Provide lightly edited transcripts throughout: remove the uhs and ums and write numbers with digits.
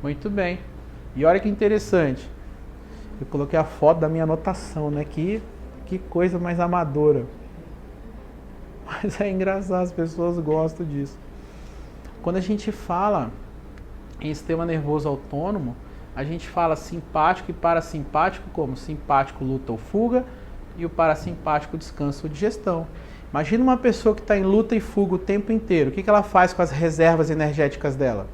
Muito bem. E olha que interessante. Eu coloquei a foto da minha anotação, né? Que coisa mais amadora. Mas é engraçado, as pessoas gostam disso. Quando a gente fala em sistema nervoso autônomo, a gente fala simpático e parasimpático como simpático luta ou fuga e o parasimpático descanso ou digestão. Imagina uma pessoa que está em luta e fuga o tempo inteiro. O que ela faz com as reservas energéticas dela?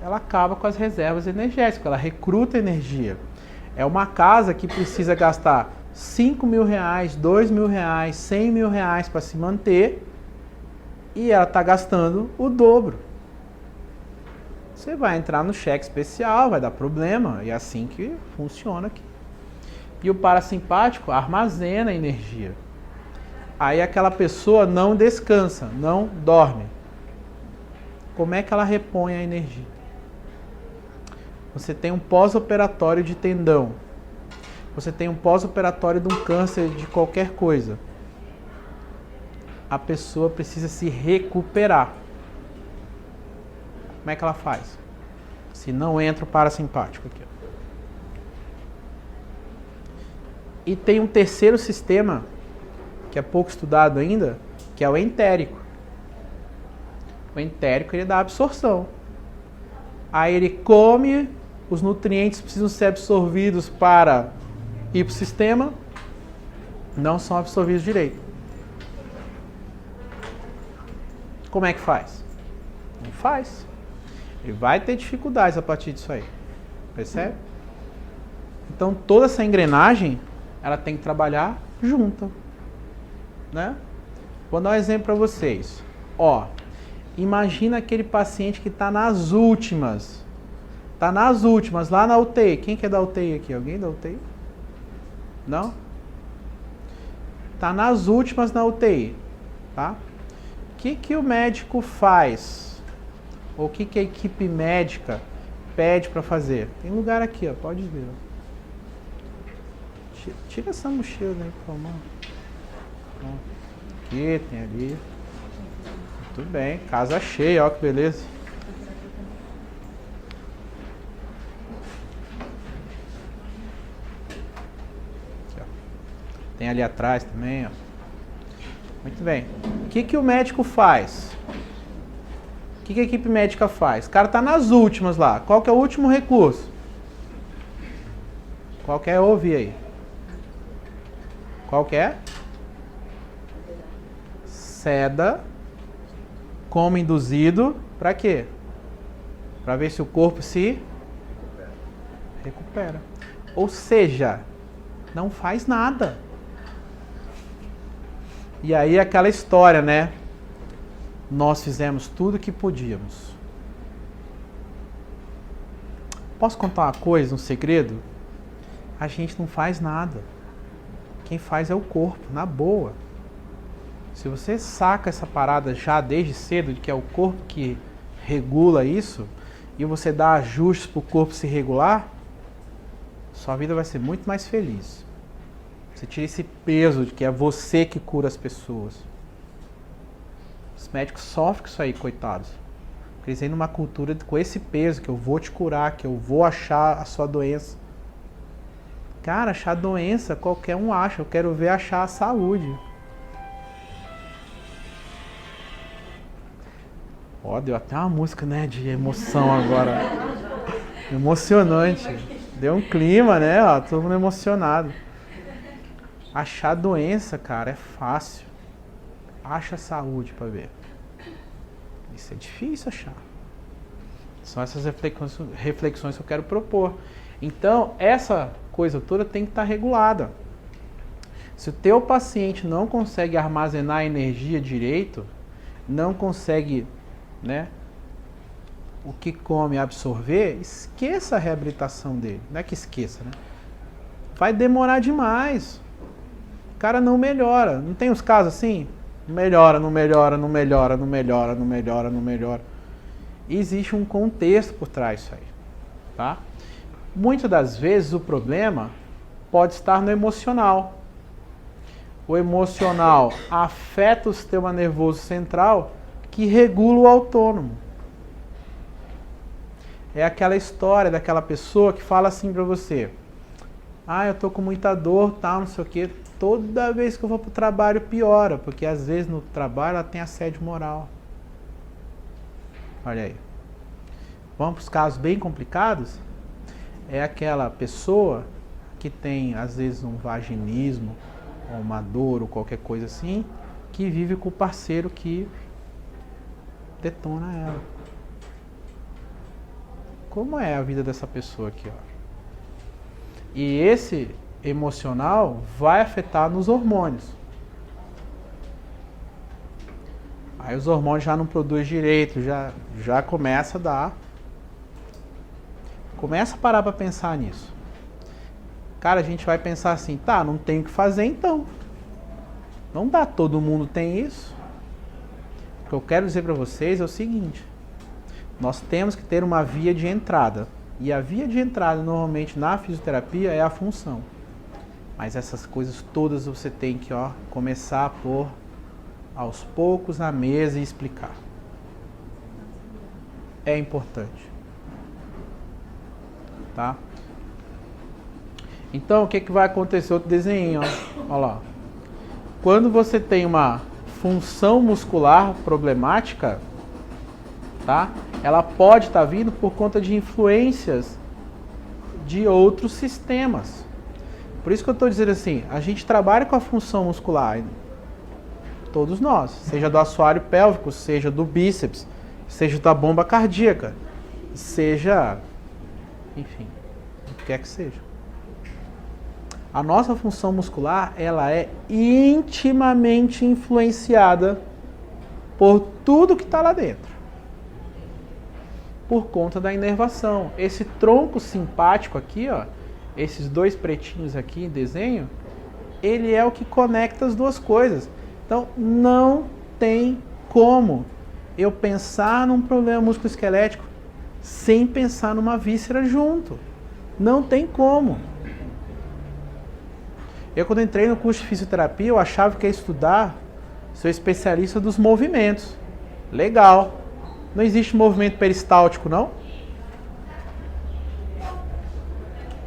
Ela acaba com as reservas energéticas, ela recruta energia. É uma casa que precisa gastar 5 mil reais, 2 mil reais, 100 mil reais para se manter e ela está gastando o dobro. Você vai entrar no cheque especial, vai dar problema, e é assim que funciona aqui. E o parasimpático armazena energia. Aí aquela pessoa não descansa, não dorme. Como é que ela repõe a energia? Você tem um pós-operatório de tendão. Você tem um pós-operatório de um câncer de qualquer coisa. A pessoa precisa se recuperar. Como é que ela faz? Se não entra o parasimpático aqui. E tem um terceiro sistema, que é pouco estudado ainda, que é o entérico. O entérico ele dá absorção. Aí ele come, os nutrientes precisam ser absorvidos para ir para o sistema, não são absorvidos direito. Como é que faz? Não faz. Ele vai ter dificuldades a partir disso aí. Percebe? Então toda essa engrenagem, ela tem que trabalhar junta. Né? Vou dar um exemplo para vocês. Ó, imagina aquele paciente que está nas últimas. Está nas últimas, lá na UTI. Quem que é da UTI aqui? Alguém da UTI? Não? Está nas últimas na UTI. Tá? O que o médico faz? Ou o que a equipe médica pede para fazer? Tem lugar aqui, ó, pode ver. Tira essa mochila aí, por favor. Aqui, tem ali. Muito bem, casa cheia, ó que beleza. Aqui, ó. Tem ali atrás também, ó. Muito bem. O que o médico faz? O que a equipe médica faz? O cara tá nas últimas lá. Qual que é o último recurso? Qual que é? Ouve aí. Qual que é? Seda, coma induzido, para quê? Para ver se o corpo se recupera. Ou seja, não faz nada. E aí aquela história, né? Nós fizemos tudo o que podíamos. Posso contar uma coisa, um segredo? A gente não faz nada. Quem faz é o corpo, na boa. Se você saca essa parada já desde cedo, de que é o corpo que regula isso, e você dá ajustes para o corpo se regular, sua vida vai ser muito mais feliz. Você tira esse peso de que é você que cura as pessoas. Os médicos sofrem com isso aí, coitados. Porque eles vêm numa cultura com esse peso, que eu vou te curar, que eu vou achar a sua doença. Cara, achar doença, qualquer um acha. Eu quero ver achar a saúde. Ó, deu até uma música, né, de emoção agora. Emocionante. Deu um clima, né, ó, todo mundo emocionado. Achar doença, cara, é fácil. Acha saúde pra ver. Isso é difícil achar. São essas reflexões que eu quero propor. Então, essa coisa toda tem que estar regulada. Se o teu paciente não consegue armazenar energia direito, não consegue, né, o que come absorver, esqueça a reabilitação dele. Não é que esqueça, né? Vai demorar demais. O cara não melhora. Não tem os casos assim? Melhora, não melhora, não melhora, não melhora, não melhora, não melhora. E existe um contexto por trás disso aí, tá? Muitas das vezes o problema pode estar no emocional. O emocional afeta o sistema nervoso central que regula o autônomo. É aquela história daquela pessoa que fala assim pra você: ah, eu tô com muita dor, tal, não sei o quê. Toda vez que eu vou pro trabalho piora, porque às vezes no trabalho ela tem assédio moral. Olha aí. Vamos para os casos bem complicados? É aquela pessoa que tem às vezes um vaginismo, ou uma dor, ou qualquer coisa assim, que vive com o parceiro que detona ela. Como é a vida dessa pessoa aqui, ó? E esse emocional vai afetar nos hormônios. Aí os hormônios já não produzem direito, já começa a dar. Começa a parar para pensar nisso. Cara, a gente vai pensar assim, tá, não tem o que fazer então. Não dá, todo mundo tem isso. O que eu quero dizer para vocês é o seguinte: nós temos que ter uma via de entrada. E a via de entrada, normalmente, na fisioterapia é a função. Mas essas coisas todas você tem que começar a pôr aos poucos na mesa e explicar. É importante. Tá? Então, o que vai acontecer? Outro desenho, ó. Olha lá. Quando você tem uma função muscular problemática, tá? Ela pode estar vindo por conta de influências de outros sistemas. Por isso que eu estou dizendo assim, a gente trabalha com a função muscular, todos nós, seja do assoalho pélvico, seja do bíceps, seja da bomba cardíaca, seja, enfim, o que quer que seja. A nossa função muscular, ela é intimamente influenciada por tudo que está lá dentro. Por conta da inervação. Esse tronco simpático aqui, ó, esses dois pretinhos aqui em desenho, ele é o que conecta as duas coisas. Então, não tem como eu pensar num problema musculoesquelético sem pensar numa víscera junto. Não tem como. Eu, quando entrei no curso de fisioterapia, eu achava que ia estudar, sou especialista dos movimentos. Legal. Não existe movimento peristáltico, não?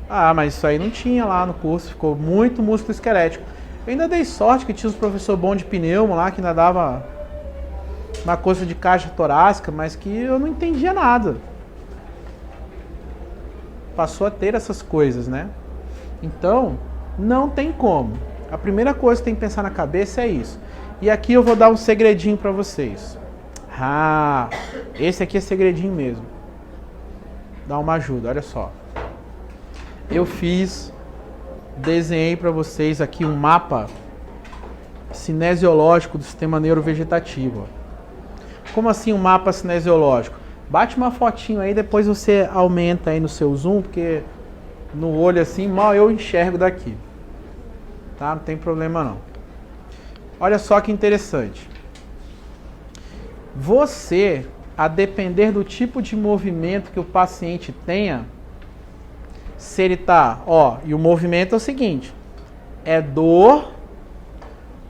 Ah, mas isso aí não tinha lá no curso, ficou muito músculo esquelético. Eu ainda dei sorte que tinha os professor bom de pneumo lá, que ainda dava uma coisa de caixa torácica, mas que eu não entendia nada. Passou a ter essas coisas, né? Então, não tem como. A primeira coisa que tem que pensar na cabeça é isso. E aqui eu vou dar um segredinho para vocês. Ah, esse aqui é segredinho mesmo. Dá uma ajuda, olha só. Eu desenhei para vocês aqui um mapa cinesiológico do sistema neurovegetativo. Como assim um mapa cinesiológico? Bate uma fotinho aí, depois você aumenta aí no seu zoom, porque no olho assim, mal eu enxergo daqui. Tá? Não tem problema não. Olha só que interessante. Você, a depender do tipo de movimento que o paciente tenha, se ele tá, e o movimento é o seguinte, é dor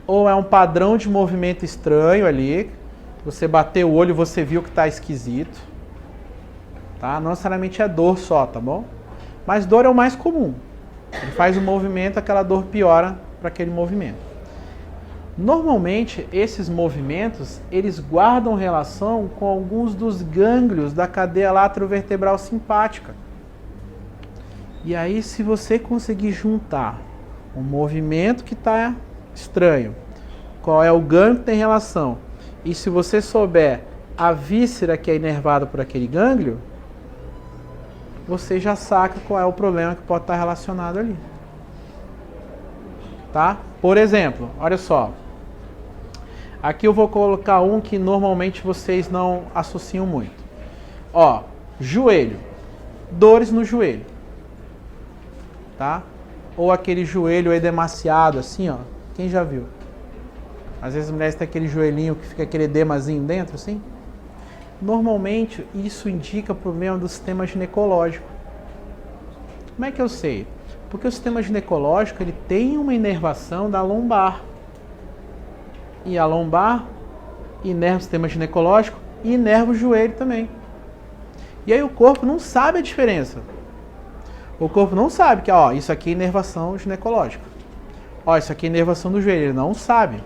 ou é um padrão de movimento estranho ali, você bateu o olho e você viu que tá esquisito, tá? Não necessariamente é dor só, tá bom? Mas dor é o mais comum. Ele faz o movimento, aquela dor piora para aquele movimento. Normalmente, esses movimentos, eles guardam relação com alguns dos gânglios da cadeia laterovertebral simpática. E aí, se você conseguir juntar um movimento que está estranho, qual é o gânglio que tem relação, e se você souber a víscera que é inervada por aquele gânglio, você já saca qual é o problema que pode estar relacionado ali. Tá? Por exemplo, olha só. Aqui eu vou colocar um que normalmente vocês não associam muito. Joelho. Dores no joelho. Tá? Ou aquele joelho edemaciado assim, ó. Quem já viu? Às vezes as mulheres têm aquele joelhinho que fica aquele edemazinho dentro, assim. Normalmente isso indica problema do sistema ginecológico. Como é que eu sei? Porque o sistema ginecológico ele tem uma inervação da lombar. E a lombar inerva o sistema ginecológico e inerva o joelho também. E aí o corpo não sabe a diferença. O corpo não sabe que, ó, isso aqui é inervação ginecológica. Ó, isso aqui é inervação do joelho. Ele não sabe.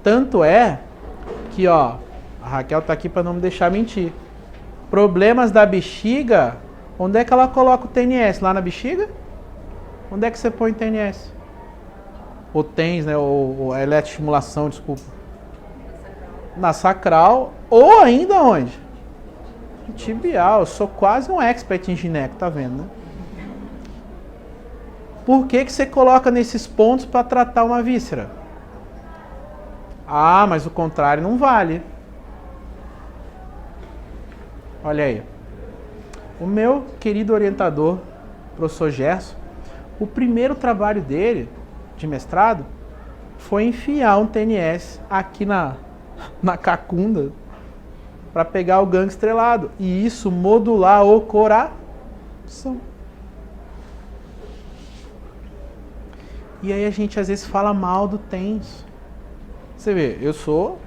Tanto é que, ó, a Raquel tá aqui para não me deixar mentir. Problemas da bexiga, onde é que ela coloca o TNS? Lá na bexiga? Onde é que você põe o TNS? O TENS, né? Ou a eletroestimulação, desculpa. Na sacral, ou ainda onde? Tibial. Eu sou quase um expert em gineco, tá vendo, né? Por que você coloca nesses pontos para tratar uma víscera? Ah, mas o contrário não vale. Olha aí. O meu querido orientador, professor Gerson, o primeiro trabalho dele, de mestrado, foi enfiar um TNS aqui na cacunda para pegar o gangue estrelado. E isso modular o coração. E aí a gente às vezes fala mal do TENS. Você vê, eu sou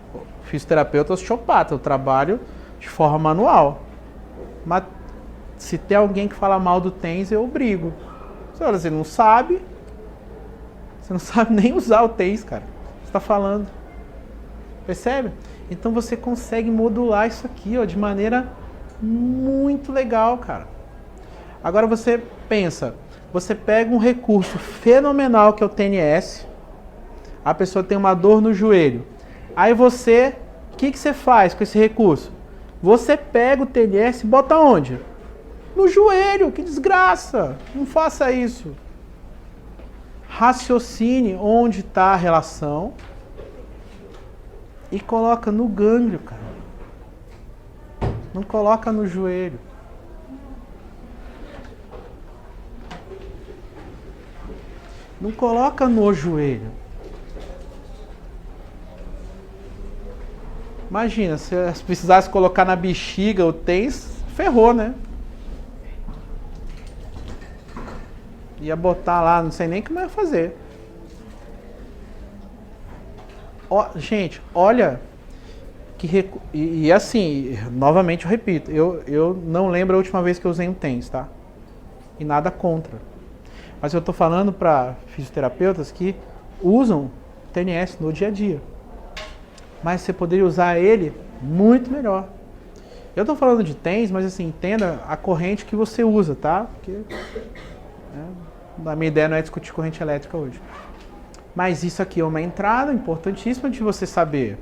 fisioterapeuta osteopata, eu trabalho de forma manual. Mas se tem alguém que fala mal do TENS, eu brigo. Você não sabe nem usar o TENS, cara. Você está falando. Percebe? Então você consegue modular isso aqui, ó, de maneira muito legal, cara. Agora você pensa, você pega um recurso fenomenal que é o TNS, a pessoa tem uma dor no joelho. Aí você, o que você faz com esse recurso? Você pega o TNS e bota onde? No joelho, que desgraça! Não faça isso. Raciocine onde está a relação e coloca no gânglio, cara. Não coloca no joelho. Não coloca no joelho. Imagina, se precisasse colocar na bexiga o TENS, ferrou, né? Ia botar lá, não sei nem como ia fazer. Ó, gente, olha que e assim, novamente eu repito, eu não lembro a última vez que eu usei um TENS, tá? E nada contra. Mas eu tô falando para fisioterapeutas que usam TNS no dia a dia. Mas você poderia usar ele muito melhor. Eu tô falando de TENS, mas assim, entenda a corrente que você usa, tá? Porque a minha ideia não é discutir corrente elétrica hoje. Mas isso aqui é uma entrada importantíssima de você saber.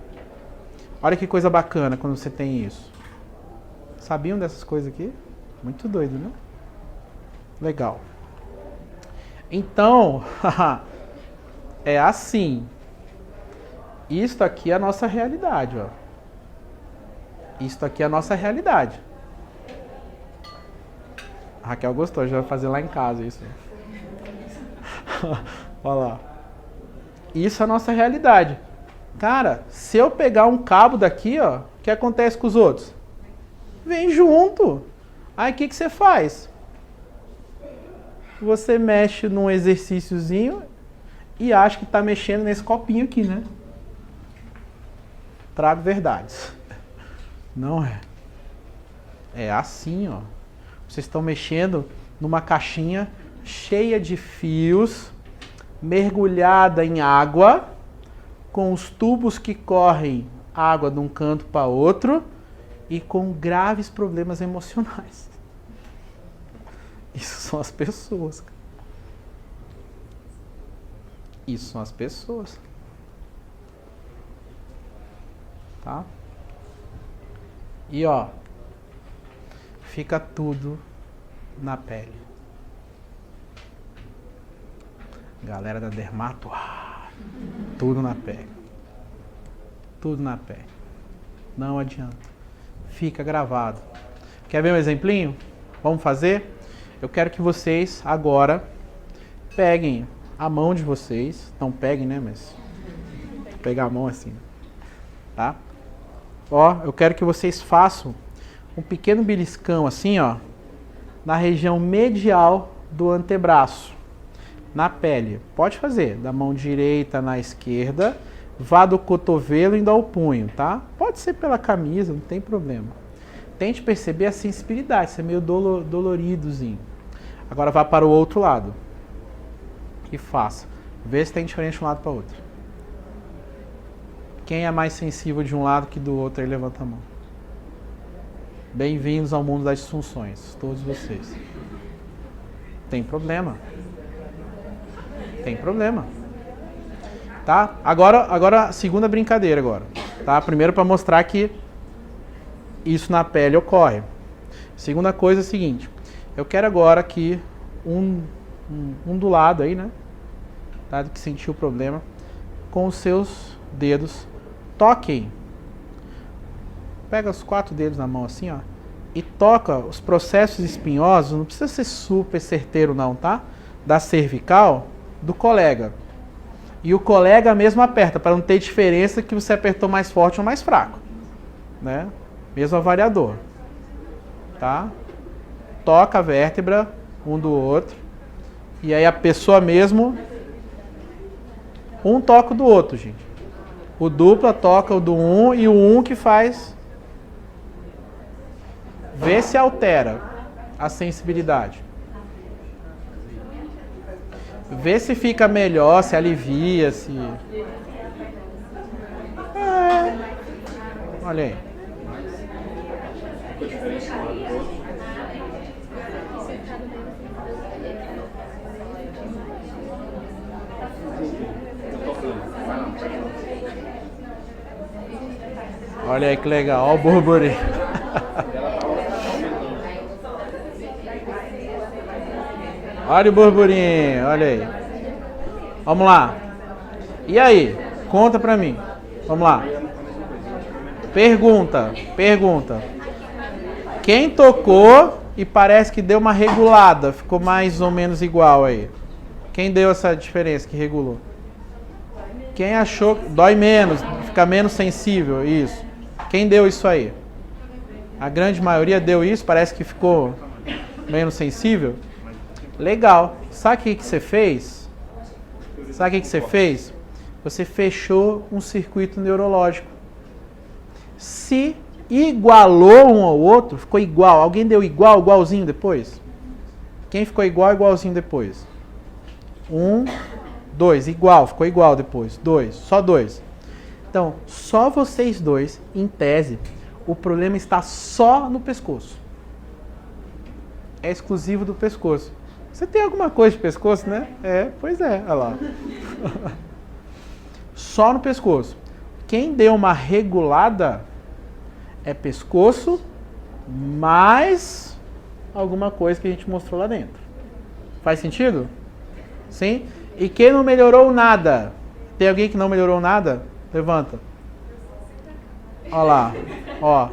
Olha que coisa bacana quando você tem isso. Sabiam dessas coisas aqui? Muito doido, né? Legal. Então, é assim. Isto aqui é a nossa realidade, ó. Isto aqui é a nossa realidade. A Raquel gostou, já vai fazer lá em casa isso. Olha lá. Isso é a nossa realidade. Cara, se eu pegar um cabo daqui, ó, o que acontece com os outros? Vem junto. Aí o que você faz? Você mexe num exercíciozinho e acha que está mexendo nesse copinho aqui, né? Trago verdades. Não é. É assim, ó. Vocês estão mexendo numa caixinha cheia de fios, mergulhada em água, com os tubos que correm água de um canto para outro e com graves problemas emocionais. Isso são as pessoas. Isso são as pessoas. Tá? E ó, fica tudo na pele. Galera da dermato, tudo na pele. Tudo na pele. Não adianta. Fica gravado. Quer ver um exemplinho? Vamos fazer? Eu quero que vocês agora peguem a mão de vocês. Não peguem, né? Mas pegar a mão assim. Tá? Ó, eu quero que vocês façam um pequeno beliscão assim, ó, na região medial do antebraço, na pele. Pode fazer, da mão direita na esquerda, vá do cotovelo indo ao punho, tá? Pode ser pela camisa, não tem problema. Tente perceber a sensibilidade, isso é meio doloridozinho. Agora vá para o outro lado. E faça. Vê se tem diferente de um lado para o outro. Quem é mais sensível de um lado que do outro, aí levanta a mão. Bem-vindos ao mundo das disfunções, todos vocês. Tem problema. Tem problema. Tá? Agora, segunda brincadeira agora. Tá? Primeiro para mostrar que isso na pele ocorre. Segunda coisa é a seguinte. Eu quero agora que um do lado aí, né? Tá? Que sentiu o problema. Com os seus dedos, toquem. Pega os 4 dedos na mão assim, ó. E toca os processos espinhosos, não precisa ser super certeiro não, tá? Da cervical do colega. E o colega mesmo aperta, para não ter diferença que você apertou mais forte ou mais fraco. Né? Mesmo avaliador. Tá? Toca a vértebra um do outro. E aí a pessoa mesmo, um toca o do outro, gente. O dupla toca o do um e o um que faz. Vê se altera a sensibilidade. Vê se fica melhor, se alivia, se... Olha aí. Olha aí que legal, olha o burburinho. Olha o burburinho, olha aí. Vamos lá. E aí? Conta pra mim. Vamos lá. Pergunta. Quem tocou e parece que deu uma regulada, ficou mais ou menos igual aí? Quem deu essa diferença que regulou? Quem achou que dói menos, fica menos sensível? Isso. Quem deu isso aí? A grande maioria deu isso, parece que ficou menos sensível. Legal. Sabe o que você fez? Você fechou um circuito neurológico. Se igualou um ao outro, ficou igual. Alguém deu igualzinho depois? Quem ficou igualzinho depois? 1, 2, igual, ficou igual depois. 2, só 2. Então, só vocês dois, em tese, o problema está só no pescoço. É exclusivo do pescoço. Você tem alguma coisa de pescoço, né? Pois é, olha lá. Só no pescoço. Quem deu uma regulada é pescoço mais alguma coisa que a gente mostrou lá dentro. Faz sentido? Sim? E quem não melhorou nada? Tem alguém que não melhorou nada? Levanta. Olha lá. Ó.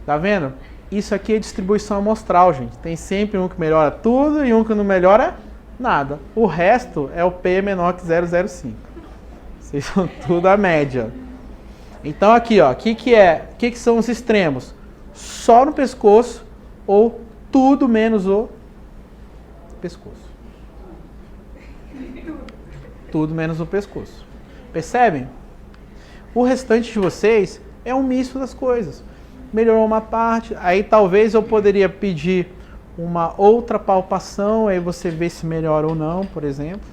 Tá vendo? Isso aqui é distribuição amostral, gente. Tem sempre um que melhora tudo e um que não melhora nada. O resto é o P menor que 0,05. Vocês são tudo a média. Então aqui, ó, o que são os extremos? Só no pescoço ou tudo menos o pescoço. Tudo menos o pescoço. Percebem? O restante de vocês é um misto das coisas. Melhorou uma parte, aí talvez eu poderia pedir uma outra palpação, aí você vê se melhora ou não, por exemplo.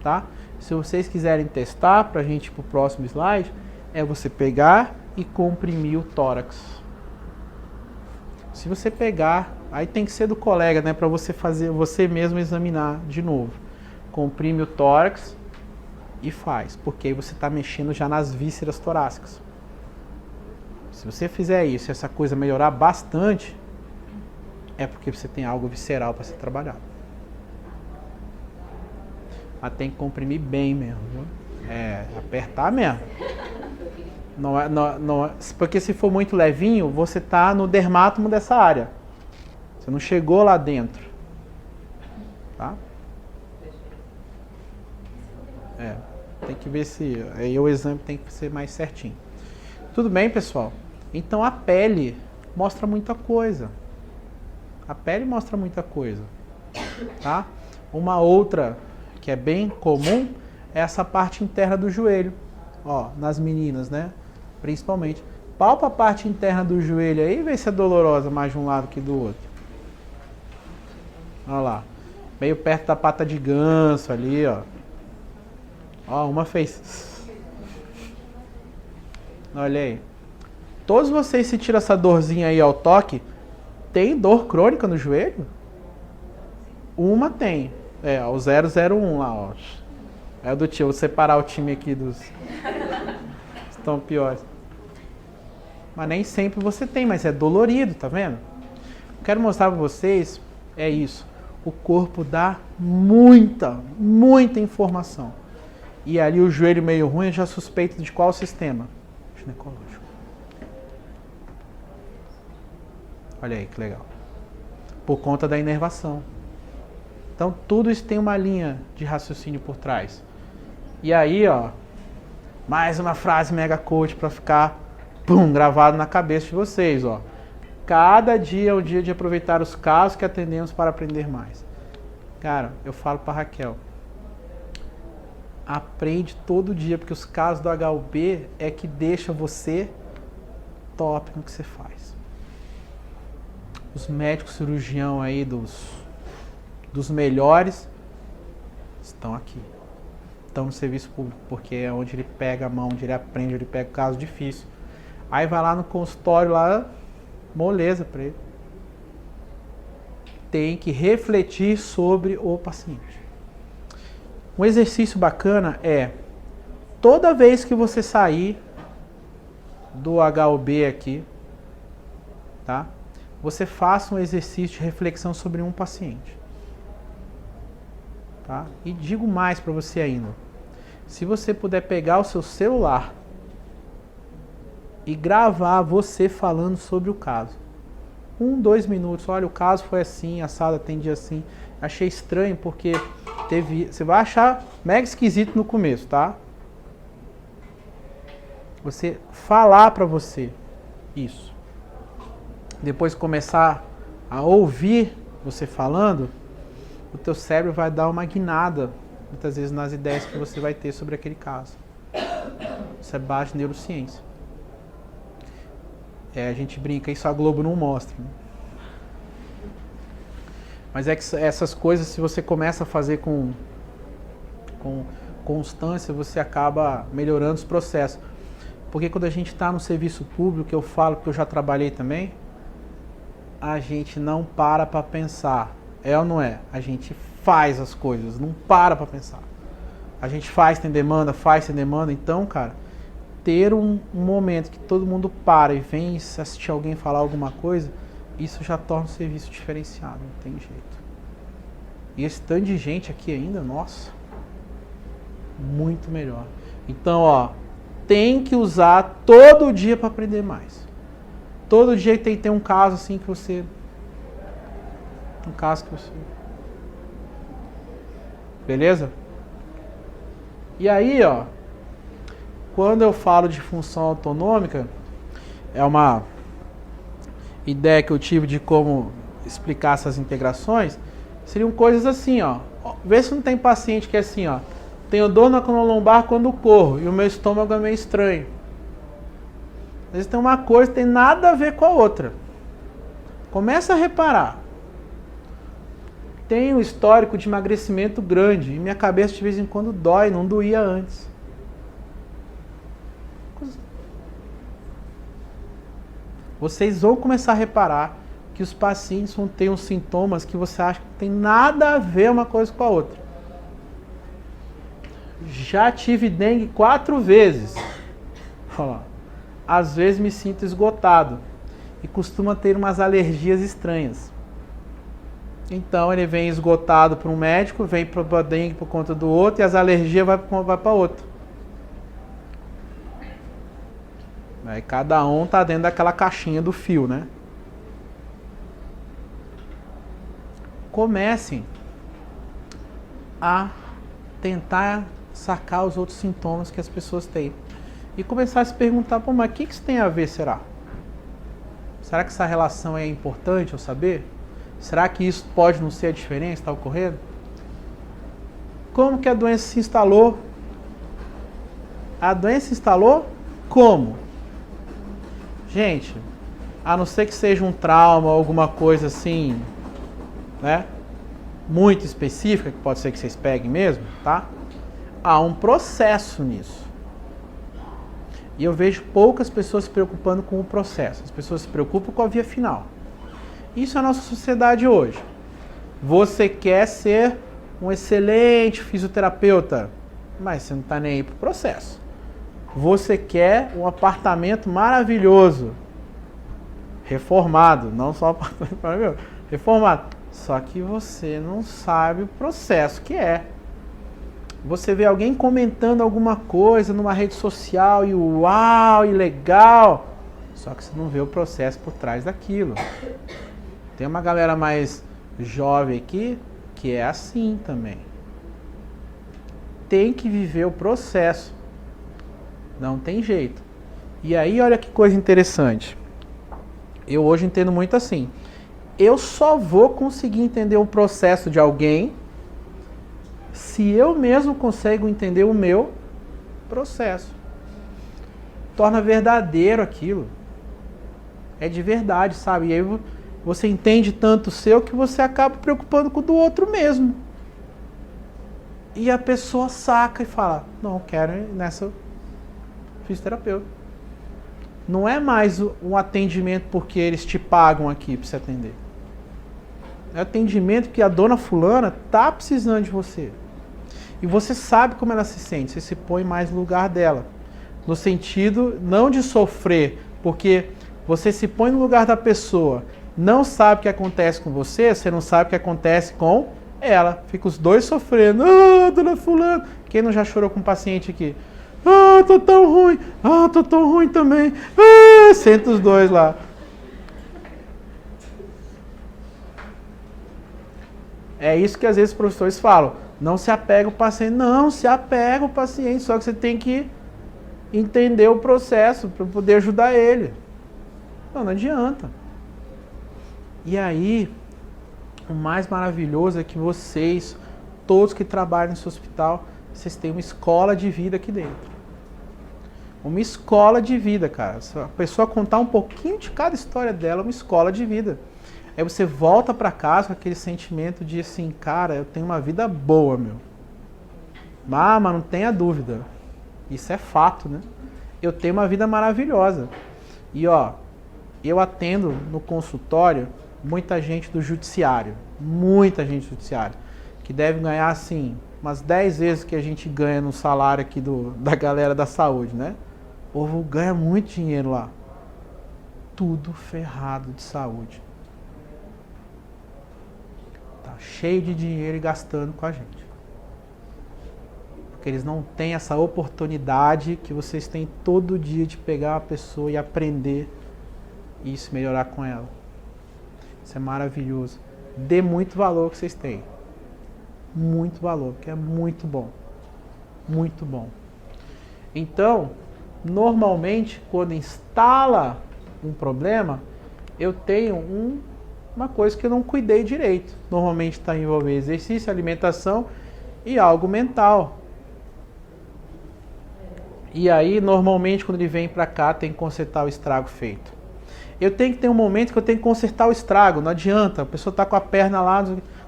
Tá? Se vocês quiserem testar, para a gente ir para o próximo slide, é você pegar e comprimir o tórax. Se você pegar, aí tem que ser do colega, né, para você fazer, você mesmo examinar de novo. Comprime o tórax e faz, porque aí você está mexendo já nas vísceras torácicas. Se você fizer isso e essa coisa melhorar bastante, é porque você tem algo visceral para ser trabalhado. Mas tem que comprimir bem mesmo, viu? Apertar mesmo. Porque se for muito levinho, você está no dermátomo dessa área. Você não chegou lá dentro. Tá? Tem que ver se... Aí o exame tem que ser mais certinho. Tudo bem, pessoal? Então a pele mostra muita coisa. A pele mostra muita coisa. Tá? Uma outra que é bem comum é essa parte interna do joelho. Ó, nas meninas, né? Principalmente. Palpa a parte interna do joelho aí e vê se é dolorosa mais de um lado que do outro. Olha lá. Meio perto da pata de ganso ali, ó. Ó, uma fez. Olha aí. Todos vocês, se tiram essa dorzinha aí ao toque, tem dor crônica no joelho? Uma tem. É, o 001 lá, ó. É do tio, vou separar o time aqui dos... estão piores. Mas nem sempre você tem, mas é dolorido, tá vendo? Quero mostrar pra vocês, é isso. O corpo dá muita informação. E ali o joelho meio ruim, eu já suspeito de qual sistema? Ginecológico. Olha aí, que legal. Por conta da inervação. Então, tudo isso tem uma linha de raciocínio por trás. E aí, ó, mais uma frase mega coach para ficar, gravado na cabeça de vocês, ó. Cada dia é um dia de aproveitar os casos que atendemos para aprender mais. Cara, eu falo para Raquel, aprende todo dia, porque os casos do HUB é que deixa você top no que você faz. Os médicos cirurgião aí dos melhores estão aqui. Estão no serviço público, porque é onde ele pega a mão, onde ele aprende, onde ele pega o caso difícil. Aí vai lá no consultório, lá, moleza para ele. Tem que refletir sobre o paciente. Um exercício bacana é, toda vez que você sair do HUB aqui, tá? Você faça um exercício de reflexão sobre um paciente. Tá? E digo mais para você ainda. Se você puder pegar o seu celular e gravar você falando sobre o caso. 1, 2 minutos. Olha, o caso foi assim, assado, atendi assim. Achei estranho porque teve... Você vai achar mega esquisito no começo, tá? Você falar para você isso. Depois começar a ouvir você falando, o teu cérebro vai dar uma guinada, muitas vezes, nas ideias que você vai ter sobre aquele caso. Isso é base de neurociência. A gente brinca, isso a Globo não mostra. Né? Mas é que essas coisas, se você começa a fazer com constância, você acaba melhorando os processos. Porque quando a gente está no serviço público, eu falo, porque eu já trabalhei também, a gente não para pensar. É ou não é? A gente faz as coisas, não para pensar. A gente faz, tem demanda, então, cara, ter um momento que todo mundo para e vem assistir alguém falar alguma coisa, isso já torna o serviço diferenciado, não tem jeito. E esse tanto de gente aqui ainda, nossa, muito melhor. Então, ó, tem que usar todo dia para aprender mais. Todo dia tem que ter um caso assim que você... Beleza? E aí, ó, quando eu falo de função autonômica, é uma ideia que eu tive de como explicar essas integrações, seriam coisas assim, ó. Vê se não tem paciente que é assim, ó. Tenho dor na coluna lombar quando corro e o meu estômago é meio estranho. Às vezes tem uma coisa que tem nada a ver com a outra. Começa a reparar. Tenho um histórico de emagrecimento grande e minha cabeça de vez em quando dói, não doía antes. Vocês vão começar a reparar que os pacientes vão ter uns sintomas que você acha que não tem nada a ver uma coisa com a outra. Já tive dengue 4 vezes. Olha lá. Às vezes me sinto esgotado e costuma ter umas alergias estranhas. Então ele vem esgotado para um médico, vem para o dengue por conta do outro e as alergias vai para outro. Aí cada um tá dentro daquela caixinha do fio, né? Comecem a tentar sacar os outros sintomas que as pessoas têm. E começar a se perguntar, pô, mas o que isso tem a ver, será? Será que essa relação é importante eu saber? Será que isso pode não ser a diferença que está ocorrendo? Como que a doença se instalou? A doença se instalou como? Gente, a não ser que seja um trauma, alguma coisa assim, né? Muito específica, que pode ser que vocês peguem mesmo, tá? Há um processo nisso. E eu vejo poucas pessoas se preocupando com o processo. As pessoas se preocupam com a via final. Isso é a nossa sociedade hoje. Você quer ser um excelente fisioterapeuta, mas você não está nem aí pro processo. Você quer um apartamento maravilhoso, reformado, não só apartamento maravilhoso, reformado. Só que você não sabe o processo que é. Você vê alguém comentando alguma coisa numa rede social e uau, e legal. Só que você não vê o processo por trás daquilo. Tem uma galera mais jovem aqui que é assim também. Tem que viver o processo. Não tem jeito. E aí, olha que coisa interessante. Eu hoje entendo muito assim. Eu só vou conseguir entender o processo de alguém se eu mesmo consigo entender o meu processo. Torna verdadeiro aquilo. É de verdade, sabe? E aí você entende tanto o seu que você acaba preocupando com o do outro mesmo. E a pessoa saca e fala, não, quero ir nessa fisioterapeuta. Não é mais um atendimento porque eles te pagam aqui para você atender. É atendimento que a dona fulana tá precisando de você. E você sabe como ela se sente, você se põe mais no lugar dela. No sentido não de sofrer, porque você se põe no lugar da pessoa, não sabe o que acontece com você, você não sabe o que acontece com ela. Fica os dois sofrendo. Ah, dona fulana. Quem não já chorou com um paciente aqui? Ah, tô tão ruim. Ah, tô tão ruim também. Ah, senta os dois lá. É isso que às vezes os professores falam. Não se apega ao paciente. Não, se apega ao paciente. Só que você tem que entender o processo para poder ajudar ele. Não adianta. E aí, o mais maravilhoso é que vocês, todos que trabalham nesse hospital, vocês têm uma escola de vida aqui dentro. Uma escola de vida, cara. Se a pessoa contar um pouquinho de cada história dela, uma escola de vida. Aí você volta para casa com aquele sentimento de assim, cara, eu tenho uma vida boa, meu. Mas não tenha dúvida. Isso é fato, né? Eu tenho uma vida maravilhosa. E ó, eu atendo no consultório muita gente do judiciário. Muita gente do judiciário. Que deve ganhar, assim, umas 10 vezes que a gente ganha no salário aqui da galera da saúde, né? O povo ganha muito dinheiro lá. Tudo ferrado de saúde. Tá cheio de dinheiro e gastando com a gente. Porque eles não têm essa oportunidade que vocês têm todo dia de pegar uma pessoa e aprender e se melhorar com ela. Isso é maravilhoso. Dê muito valor que vocês têm. Muito valor, porque é muito bom. Muito bom. Então, normalmente, quando instala um problema, eu tenho uma coisa que eu não cuidei direito. Normalmente está envolvendo exercício, alimentação e algo mental. E aí, normalmente, quando ele vem para cá, tem que consertar o estrago feito. Eu tenho que ter um momento que eu tenho que consertar o estrago. Não adianta, a pessoa está com a perna lá,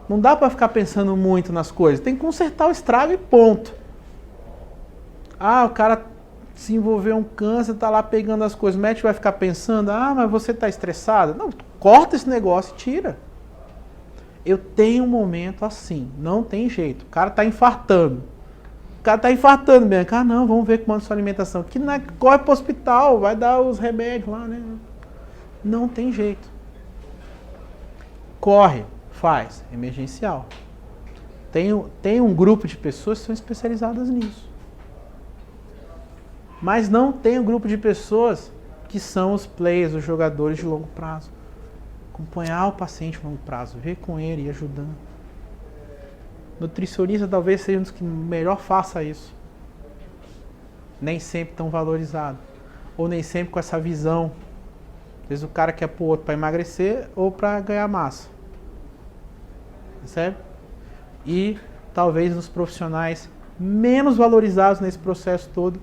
não dá para ficar pensando muito nas coisas. Tem que consertar o estrago e ponto. Ah, o cara desenvolveu um câncer, está lá pegando as coisas. O médico vai ficar pensando, ah, mas você está estressado? Não, corta esse negócio e tira. Eu tenho um momento assim, não tem jeito. O cara está infartando. O cara está infartando mesmo. Ah, não, vamos ver como é a sua alimentação. Que não é, corre para o hospital, vai dar os remédios lá, né? Não tem jeito. Corre, faz, emergencial. Tem um grupo de pessoas que são especializadas nisso. Mas não tem um grupo de pessoas que são os players, os jogadores de longo prazo. Acompanhar o paciente a longo prazo, ver com ele e ajudando. Nutricionista talvez seja um dos que melhor faça isso. Nem sempre tão valorizado. Ou nem sempre com essa visão. Às vezes o cara quer pro outro para emagrecer ou para ganhar massa. Percebe? E talvez os profissionais menos valorizados nesse processo todo,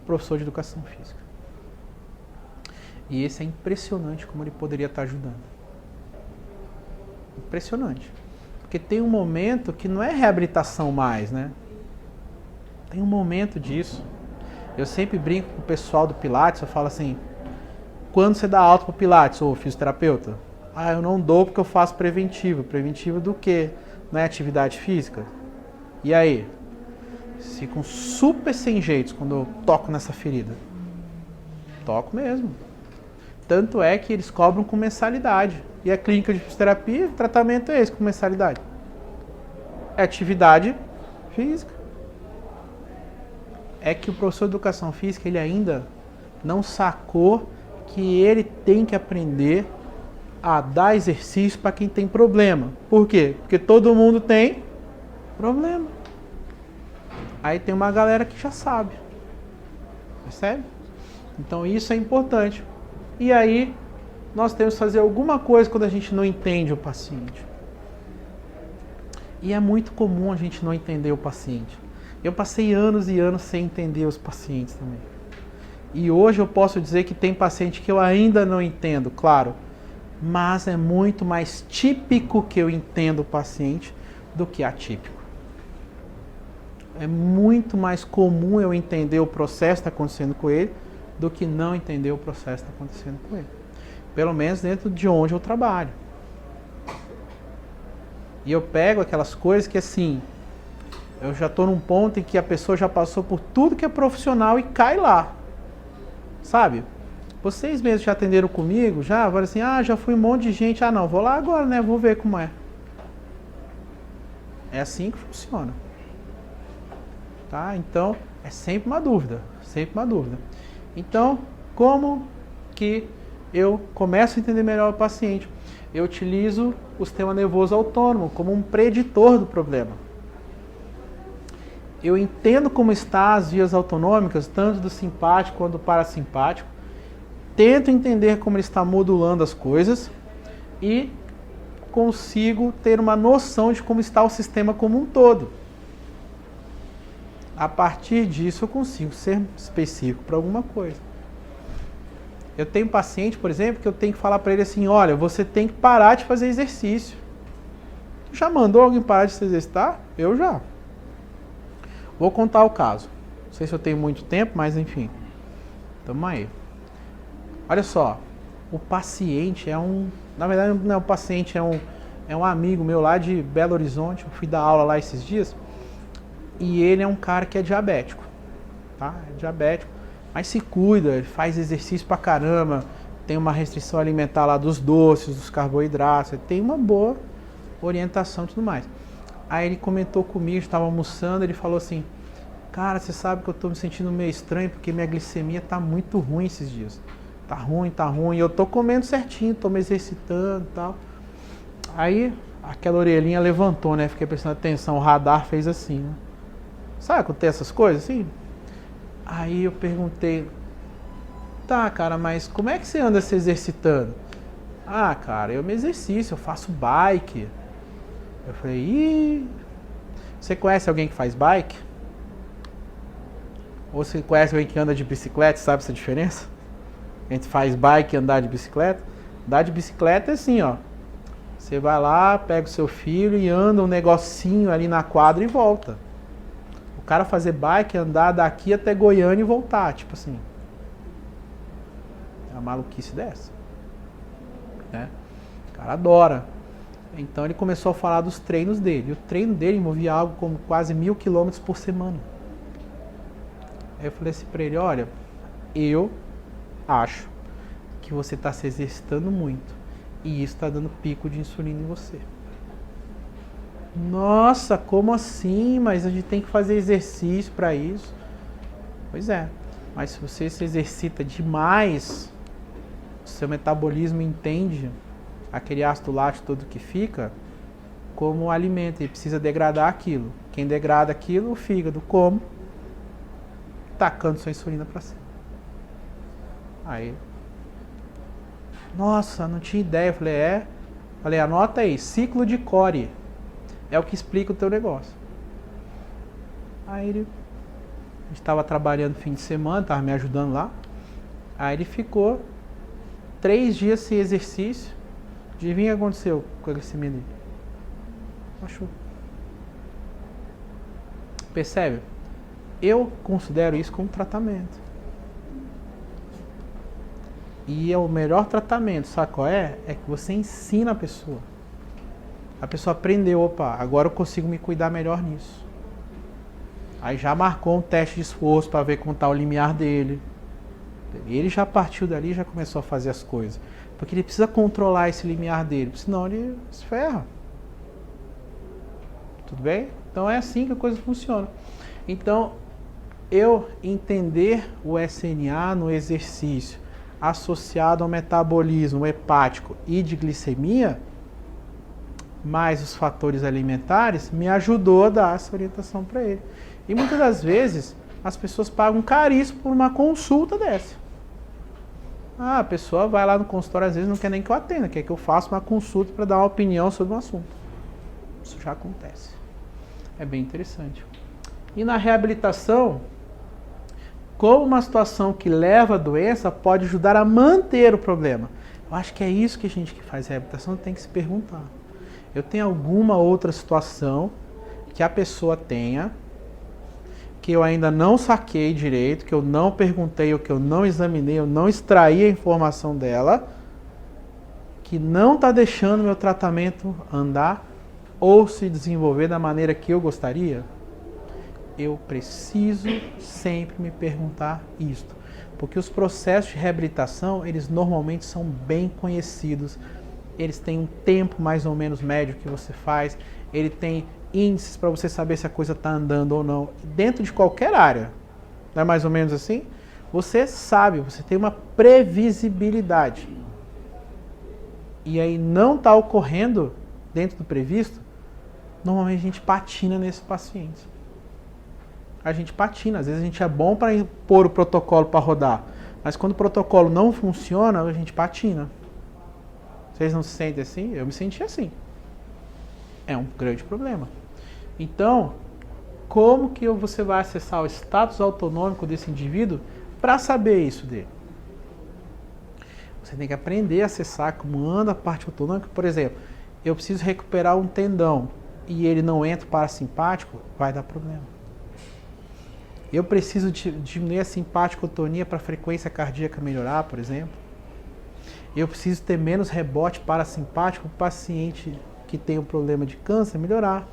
professor de educação física. E esse é impressionante como ele poderia estar ajudando. Impressionante. Porque tem um momento que não é reabilitação mais, né? Tem um momento disso. Eu sempre brinco com o pessoal do Pilates, eu falo assim, quando você dá alta pro Pilates, ou fisioterapeuta? Ah, eu não dou porque eu faço preventivo. Preventivo do quê? Não é atividade física? E aí? Ficam super sem jeitos quando eu toco nessa ferida. Toco mesmo. Tanto é que eles cobram com mensalidade. E a clínica de fisioterapia, o tratamento é esse com mensalidade. É atividade física. É que o professor de educação física, ele ainda não sacou que ele tem que aprender a dar exercício para quem tem problema. Por quê? Porque todo mundo tem problema. Aí tem uma galera que já sabe. Percebe? Então isso é importante. E aí nós temos que fazer alguma coisa quando a gente não entende o paciente. E é muito comum a gente não entender o paciente. Eu passei anos e anos sem entender os pacientes também. E hoje eu posso dizer que tem paciente que eu ainda não entendo, claro. Mas é muito mais típico que eu entendo o paciente do que atípico. É muito mais comum eu entender o processo que está acontecendo com ele do que não entender o processo que está acontecendo com ele. Pelo menos dentro de onde eu trabalho. E eu pego aquelas coisas que assim, eu já estou num ponto em que a pessoa já passou por tudo que é profissional e cai lá. Sabe? Vocês mesmos já atenderam comigo? Já? Agora assim, já fui um monte de gente. Não, vou lá agora, né? Vou ver como é. É assim que funciona. Tá? Então, é sempre uma dúvida. Sempre uma dúvida. Então, como que eu começo a entender melhor o paciente? Eu utilizo o sistema nervoso autônomo como um preditor do problema. Eu entendo como estão as vias autonômicas, tanto do simpático quanto do parasimpático. Tento entender como ele está modulando as coisas e consigo ter uma noção de como está o sistema como um todo. A partir disso eu consigo ser específico para alguma coisa. Eu tenho um paciente, por exemplo, que eu tenho que falar para ele assim, olha, você tem que parar de fazer exercício. Já mandou alguém parar de se exercitar? Eu já. Vou contar o caso. Não sei se eu tenho muito tempo, mas enfim. Tamo aí. Olha só, o paciente é um... Na verdade não é um paciente, é um amigo meu lá de Belo Horizonte. Eu fui dar aula lá esses dias. E ele é um cara que é diabético. Tá? É diabético. Mas se cuida, faz exercício pra caramba. Tem uma restrição alimentar lá dos doces, dos carboidratos. Tem uma boa orientação e tudo mais. Aí ele comentou comigo, estava almoçando, ele falou assim, cara, você sabe que eu tô me sentindo meio estranho porque minha glicemia tá muito ruim esses dias. Tá ruim, e eu tô comendo certinho, tô me exercitando e tal. Aí, aquela orelhinha levantou, né? Fiquei prestando atenção, o radar fez assim, né? Sabe quando tem essas coisas assim? Aí eu perguntei, tá, cara, mas como é que você anda se exercitando? Cara, eu me exercício, eu faço bike. Eu falei, você conhece alguém que faz bike? Ou você conhece alguém que anda de bicicleta, sabe essa diferença? A gente faz bike e andar de bicicleta. Andar de bicicleta é assim, ó. Você vai lá, pega o seu filho e anda um negocinho ali na quadra e volta. O cara fazer bike é andar daqui até Goiânia e voltar, tipo assim. É uma maluquice dessa. Né? O cara adora. Então ele começou a falar dos treinos dele. E o treino dele envolvia algo como quase 1.000 quilômetros por semana. Aí eu falei assim pra ele, olha, eu acho que você está se exercitando muito e isso está dando pico de insulina em você. Nossa, como assim? Mas a gente tem que fazer exercício para isso. Pois é, mas se você se exercita demais, o seu metabolismo entende aquele ácido lático todo que fica como alimento e precisa degradar aquilo. Quem degrada aquilo? O fígado. Como? Tacando sua insulina para cima. Aí, nossa, não tinha ideia. Eu falei, anota aí, ciclo de Core. É o que explica o teu negócio. Aí a gente estava trabalhando fim de semana, estava me ajudando lá. Aí ele ficou 3 dias sem exercício, adivinha o que aconteceu com a glicemia dele? Baixou. Percebe? Eu considero isso como tratamento. E é o melhor tratamento, sabe qual é? É que você ensina a pessoa. A pessoa aprendeu, opa, agora eu consigo me cuidar melhor nisso. Aí já marcou um teste de esforço para ver como está o limiar dele. Ele já partiu dali e já começou a fazer as coisas. Porque ele precisa controlar esse limiar dele, senão ele se ferra. Tudo bem? Então é assim que a coisa funciona. Então, eu entender o SNA no exercício associado ao metabolismo hepático e de glicemia, mais os fatores alimentares, me ajudou a dar essa orientação para ele. E muitas das vezes, as pessoas pagam caríssimo por uma consulta dessa. A pessoa vai lá no consultório, às vezes não quer nem que eu atenda, quer que eu faça uma consulta para dar uma opinião sobre um assunto. Isso já acontece. É bem interessante. E na reabilitação, como uma situação que leva à doença pode ajudar a manter o problema? Eu acho que é isso que a gente que faz reabilitação tem que se perguntar. Eu tenho alguma outra situação que a pessoa tenha, que eu ainda não saquei direito, que eu não perguntei, ou que eu não examinei, eu não extraí a informação dela, que não está deixando meu tratamento andar ou se desenvolver da maneira que eu gostaria? Eu preciso sempre me perguntar isto, porque os processos de reabilitação, eles normalmente são bem conhecidos, eles têm um tempo mais ou menos médio que você faz, ele tem índices para você saber se a coisa está andando ou não, dentro de qualquer área, não é mais ou menos assim? Você sabe, você tem uma previsibilidade, e aí não está ocorrendo dentro do previsto, normalmente a gente patina nesses pacientes. A gente patina, às vezes a gente é bom para pôr o protocolo para rodar, mas quando o protocolo não funciona, a gente patina. Vocês não se sentem assim? Eu me senti assim. É um grande problema. Então, como que você vai acessar o status autonômico desse indivíduo para saber isso dele? Você tem que aprender a acessar como anda a parte autonômica. Por exemplo, eu preciso recuperar um tendão e ele não entra parasimpático, vai dar problema. Eu preciso diminuir a simpaticotonia para a frequência cardíaca melhorar, por exemplo. Eu preciso ter menos rebote parasimpático para o paciente que tem um problema de câncer melhorar.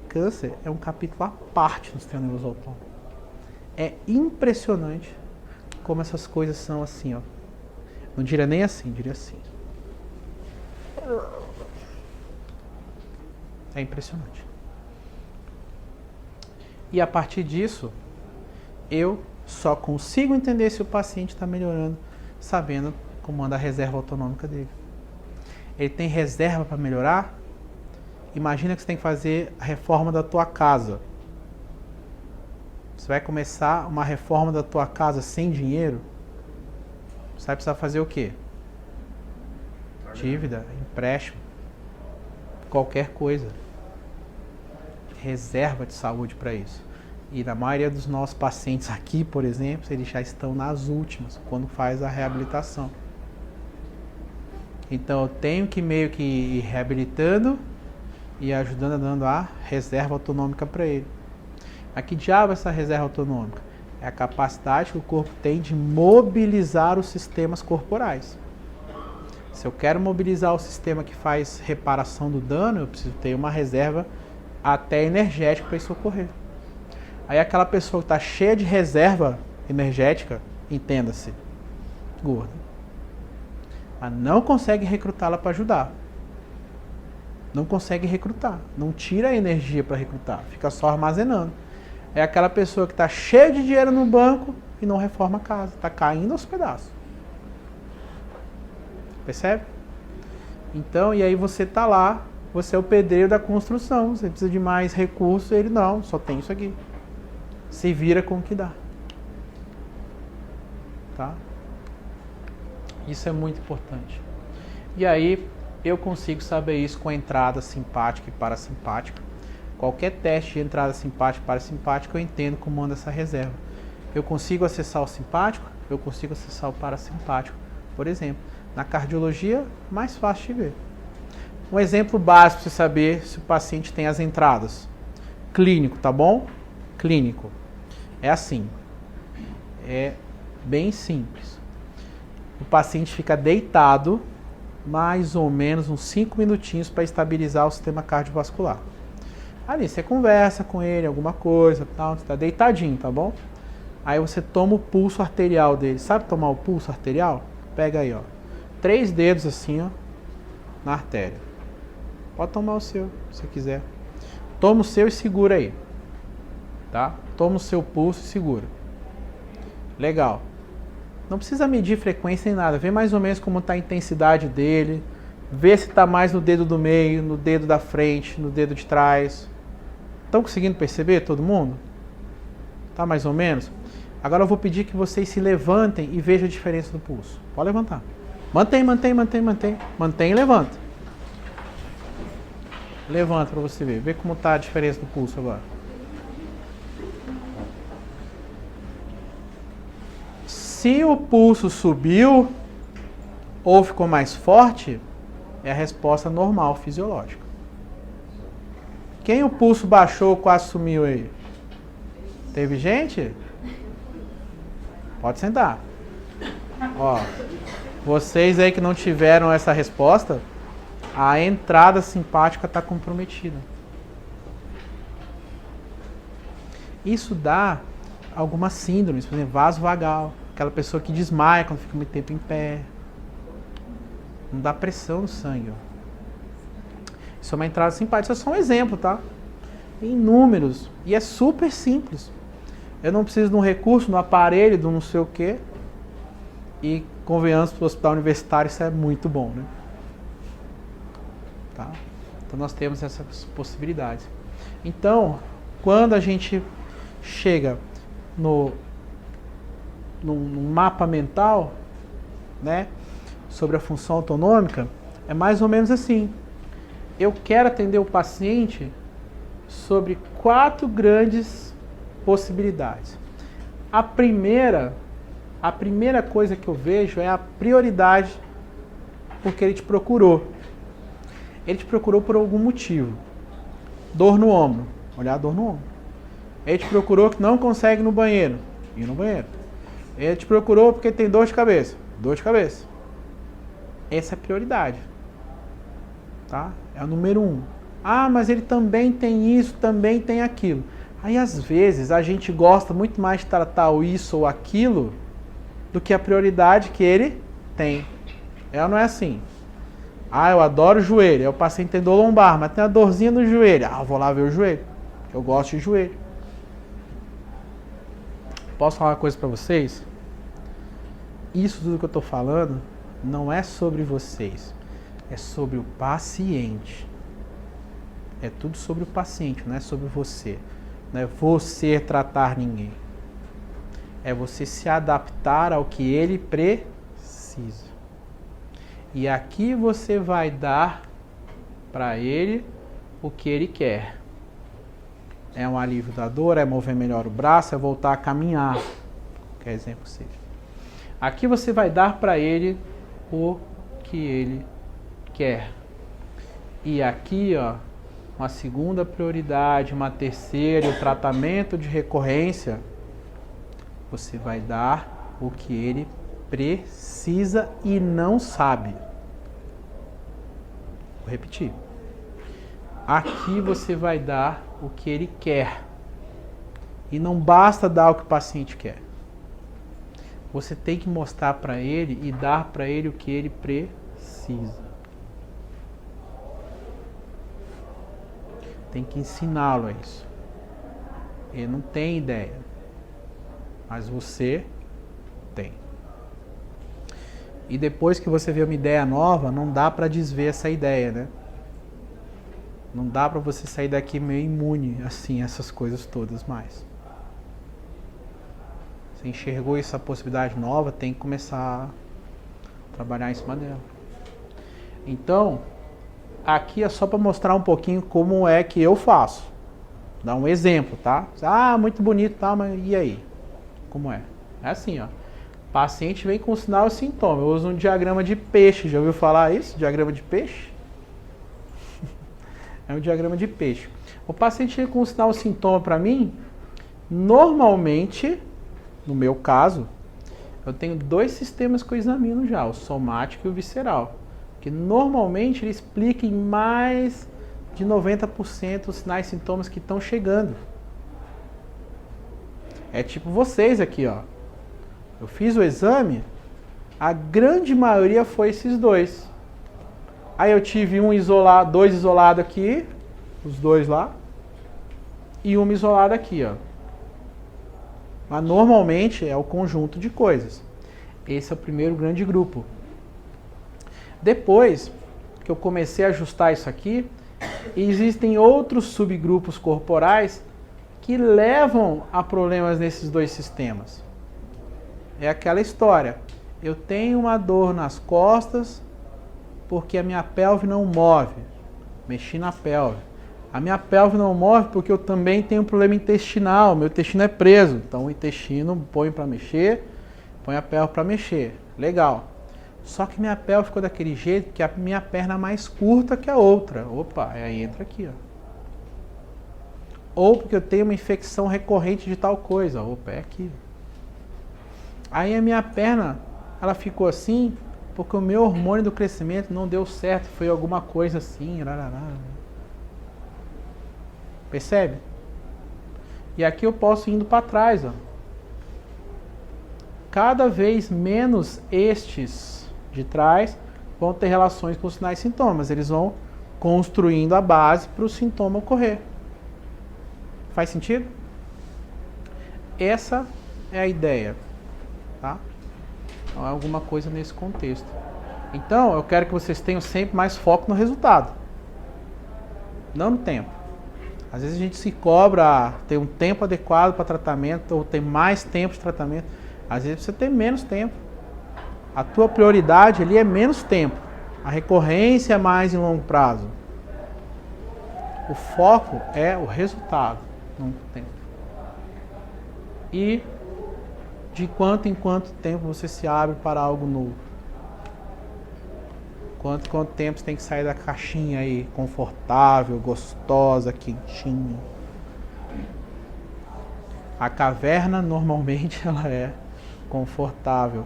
Câncer é um capítulo à parte no sistema nervoso autônomo. É impressionante como essas coisas são assim, ó. Não diria nem assim, diria assim. É impressionante. E a partir disso, eu só consigo entender se o paciente está melhorando, sabendo como anda a reserva autonômica dele. Ele tem reserva para melhorar? Imagina que você tem que fazer a reforma da tua casa. Você vai começar uma reforma da tua casa sem dinheiro? Você vai precisar fazer o quê? Dívida, empréstimo, qualquer coisa. Reserva de saúde para isso. E na maioria dos nossos pacientes aqui, por exemplo, eles já estão nas últimas, quando faz a reabilitação. Então eu tenho que meio que ir reabilitando e ajudando, dando a reserva autonômica para ele. Mas que diabo é essa reserva autonômica? É a capacidade que o corpo tem de mobilizar os sistemas corporais. Se eu quero mobilizar o sistema que faz reparação do dano, eu preciso ter uma reserva até energética para isso ocorrer. Aí aquela pessoa que está cheia de reserva energética, entenda-se, gorda, mas não consegue recrutá-la para ajudar. Não consegue recrutar, não tira a energia para recrutar, fica só armazenando. É aquela pessoa que está cheia de dinheiro no banco e não reforma a casa, está caindo aos pedaços. Percebe? Então, e aí você está lá, você é o pedreiro da construção, você precisa de mais recursos, ele não, só tem isso aqui. Se vira com o que dá. Tá? Isso é muito importante. E aí, eu consigo saber isso com a entrada simpática e parasimpática. Qualquer teste de entrada simpática e parasimpática, eu entendo como anda essa reserva. Eu consigo acessar o simpático, eu consigo acessar o parasimpático, por exemplo. Na cardiologia, mais fácil de ver. Um exemplo básico para você saber se o paciente tem as entradas. Clínico, tá bom? Clínico. É assim. É bem simples. O paciente fica deitado mais ou menos uns 5 minutinhos para estabilizar o sistema cardiovascular. Ali você conversa com ele, alguma coisa, tal, você está deitadinho, tá bom? Aí você toma o pulso arterial dele. Sabe tomar o pulso arterial? Pega aí, ó. 3 dedos assim, ó, na artéria. Pode tomar o seu, se quiser. Toma o seu e segura aí. Tá? Toma o seu pulso e segura. Legal. Não precisa medir frequência nem nada. Vê mais ou menos como está a intensidade dele. Vê se está mais no dedo do meio, no dedo da frente, no dedo de trás. Estão conseguindo perceber todo mundo? Tá mais ou menos? Agora eu vou pedir que vocês se levantem e vejam a diferença do pulso. Pode levantar. Mantém, mantém, mantém, mantém. Mantém e levanta. Levanta para você ver. Vê como está a diferença do pulso agora. Se o pulso subiu ou ficou mais forte, é a resposta normal, fisiológica. Quem o pulso baixou, quase sumiu aí? Teve gente? Pode sentar. Ó, vocês aí que não tiveram essa resposta, a entrada simpática está comprometida. Isso dá algumas síndromes, por exemplo, vaso vagal, aquela pessoa que desmaia quando fica muito tempo em pé. Não dá pressão no sangue. Ó. Isso é uma entrada simpática, isso é só um exemplo, tá? Tem inúmeros, e é super simples. Eu não preciso de um recurso, de um aparelho, de um não sei o quê. E convenhamos para o hospital universitário, isso é muito bom, né? Tá? Então nós temos essas possibilidades. Então, quando a gente chega no mapa mental, né, sobre a função autonômica, é mais ou menos assim. Eu quero atender o paciente sobre 4 grandes possibilidades. A primeira coisa que eu vejo é a prioridade porque ele te procurou. Ele te procurou por algum motivo. Dor no ombro. Olhar a dor no ombro. Ele te procurou que não consegue ir no banheiro. Ir no banheiro. Ele te procurou porque tem dor de cabeça. Dor de cabeça. Essa é a prioridade. Tá? É o número 1. Ah, mas ele também tem isso, também tem aquilo. Aí, às vezes, a gente gosta muito mais de tratar o isso ou aquilo do que a prioridade que ele tem. Ela não é assim. Ah, eu adoro o joelho. Aí o paciente tem dor lombar, mas tem uma dorzinha no joelho. Ah, eu vou lá ver o joelho. Eu gosto de joelho. Posso falar uma coisa para vocês? Isso tudo que eu estou falando não é sobre vocês. É sobre o paciente. É tudo sobre o paciente, não é sobre você. Não é você tratar ninguém. É você se adaptar ao que ele precisa. E aqui você vai dar para ele o que ele quer. É um alívio da dor, é mover melhor o braço, é voltar a caminhar. Qualquer exemplo que seja. Aqui você vai dar para ele o que ele quer. E aqui, ó, uma segunda prioridade, uma terceira, o tratamento de recorrência, você vai dar o que ele precisa e não sabe. Vou repetir. Aqui você vai dar o que ele quer. E não basta dar o que o paciente quer. Você tem que mostrar para ele e dar para ele o que ele precisa. Tem que ensiná-lo a isso. Ele não tem ideia. Mas você tem. E depois que você vê uma ideia nova, não dá para desver essa ideia, né? Não dá para você sair daqui meio imune, assim, essas coisas todas mais. Você enxergou essa possibilidade nova, tem que começar a trabalhar em cima dela. Então, aqui é só para mostrar um pouquinho como é que eu faço. Dá um exemplo, tá? Ah, muito bonito, tá? Mas e aí? Como é? É assim, ó. Paciente vem com sinal e sintoma. Eu uso um diagrama de peixe. Já ouviu falar isso? Diagrama de peixe? É um diagrama de peixe. O paciente chega com sinal e sintoma para mim. Normalmente, no meu caso, eu tenho 2 sistemas que eu examino já, o somático e o visceral. Que normalmente ele explica em mais de 90% os sinais e sintomas que estão chegando. É tipo vocês aqui, ó. Eu fiz o exame, a grande maioria foi esses 2. Aí eu tive 2 isolados aqui, os 2 lá, e uma isolada aqui, ó. Mas normalmente é o conjunto de coisas. Esse é o primeiro grande grupo. Depois que eu comecei a ajustar isso aqui, existem outros subgrupos corporais que levam a problemas nesses 2 sistemas. É aquela história. Eu tenho uma dor nas costas porque a minha pelve não move. Mexi na pelve. A minha pelve não move porque eu também tenho um problema intestinal. Meu intestino é preso. Então o intestino põe para mexer, põe a pelve para mexer. Legal. Só que minha pelve ficou daquele jeito que a minha perna é mais curta que a outra. Opa, aí entra aqui, ó. Ou porque eu tenho uma infecção recorrente de tal coisa. Opa, é aqui. Aí a minha perna, ela ficou assim porque o meu hormônio do crescimento não deu certo. Foi alguma coisa assim. Percebe? E aqui eu posso ir indo para trás, ó. Cada vez menos estes de trás vão ter relações com os sinais e sintomas. Eles vão construindo a base para o sintoma ocorrer. Faz sentido? Essa é a ideia. Tá? Então, é alguma coisa nesse contexto. Então, eu quero que vocês tenham sempre mais foco no resultado. Não no tempo. Às vezes a gente se cobra ter um tempo adequado para tratamento ou ter mais tempo de tratamento. Às vezes você tem menos tempo. A tua prioridade ali é menos tempo. A recorrência é mais em longo prazo. O foco é o resultado, não o tempo. E de quanto em quanto tempo você se abre para algo novo. Quanto tempo você tem que sair da caixinha aí, confortável, gostosa, quentinha. A caverna normalmente ela é confortável.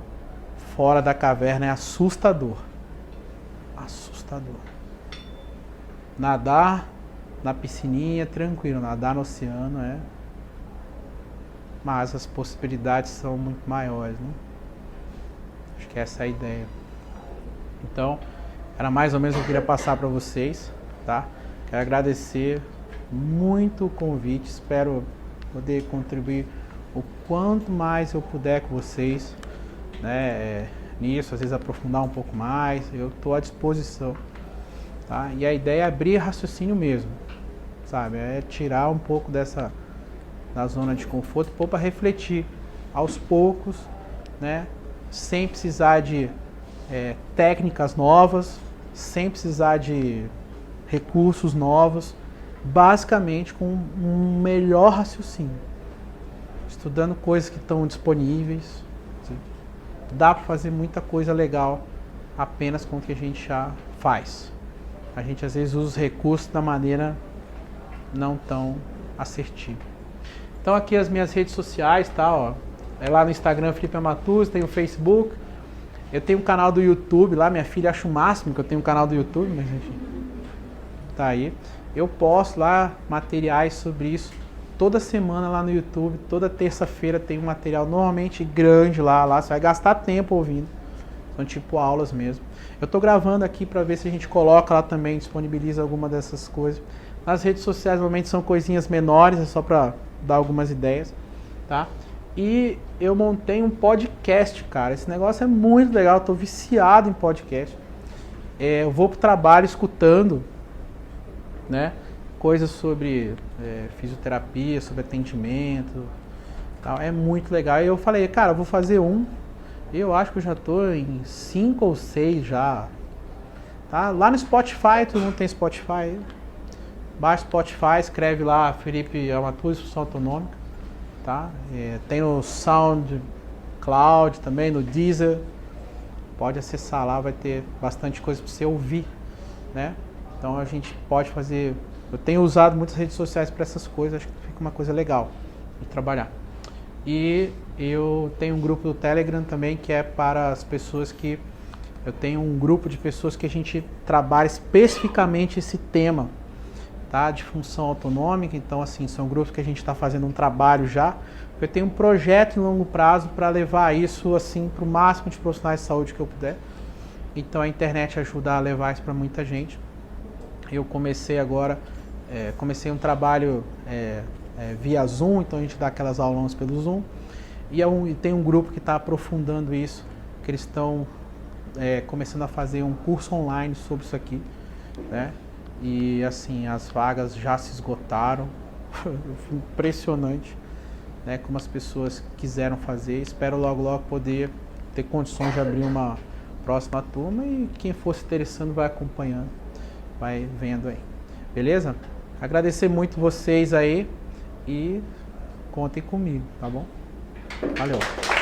Fora da caverna é assustador. Assustador. Nadar na piscininha, tranquilo. Nadar no oceano é... Mas as possibilidades são muito maiores, né? Acho que essa é a ideia. Então, era mais ou menos o que eu queria passar para vocês, tá? Quero agradecer muito o convite. Espero poder contribuir o quanto mais eu puder com vocês, né? Nisso, às vezes aprofundar um pouco mais. Eu estou à disposição, tá? E a ideia é abrir raciocínio mesmo, sabe? É tirar um pouco da zona de conforto, pôr para refletir aos poucos, né? Sem precisar de técnicas novas, sem precisar de recursos novos, basicamente com um melhor raciocínio, estudando coisas que estão disponíveis. Dá para fazer muita coisa legal apenas com o que a gente já faz. A gente às vezes usa os recursos da maneira não tão assertiva. Então aqui as minhas redes sociais, tá, ó. É lá no Instagram Felipe Amatuzzi, tem o Facebook. Eu tenho um canal do YouTube lá, minha filha acha o máximo que eu tenho um canal do YouTube, mas enfim. Tá aí. Eu posto lá materiais sobre isso toda semana lá no YouTube. Toda terça-feira tem um material normalmente grande lá. Você vai gastar tempo ouvindo. São tipo aulas mesmo. Eu tô gravando aqui para ver se a gente coloca lá também, disponibiliza alguma dessas coisas. Nas redes sociais normalmente são coisinhas menores, é só para dar algumas ideias, tá? E eu montei um podcast, cara. Esse negócio é muito legal, eu tô viciado em podcast. Eu vou pro trabalho escutando, né? Coisas sobre fisioterapia, sobre atendimento, tal. É muito legal. E eu falei, cara, eu vou fazer um. Eu acho que eu já tô em 5 ou 6 já. Tá? Lá no Spotify, todo mundo tem Spotify. Baixa o Spotify, escreve lá Felipe Amatuzzi, Função Autonômica. Tá? Tem o SoundCloud, SoundCloud também, no Deezer. Pode acessar lá, vai ter bastante coisa para você ouvir, né? Então a gente pode fazer... Eu tenho usado muitas redes sociais para essas coisas, acho que fica uma coisa legal de trabalhar. E eu tenho um grupo do Telegram também, que é para as pessoas que... Eu tenho um grupo de pessoas que a gente trabalha especificamente esse tema, tá? De função autonômica. Então, assim, são grupos que a gente está fazendo um trabalho já. Eu tenho um projeto em longo prazo para levar isso, assim, para o máximo de profissionais de saúde que eu puder. Então, a internet ajuda a levar isso para muita gente. Eu comecei agora, comecei um trabalho via Zoom, então a gente dá aquelas aulas pelo Zoom. E tem um grupo que está aprofundando isso, que eles estão começando a fazer um curso online sobre isso aqui, né? E assim, as vagas já se esgotaram. Impressionante, né? Como as pessoas quiseram fazer. Espero logo poder ter condições de abrir uma próxima turma, e quem for se interessando vai acompanhando, vai vendo aí. Beleza? Agradecer muito vocês aí e contem comigo, tá bom? Valeu!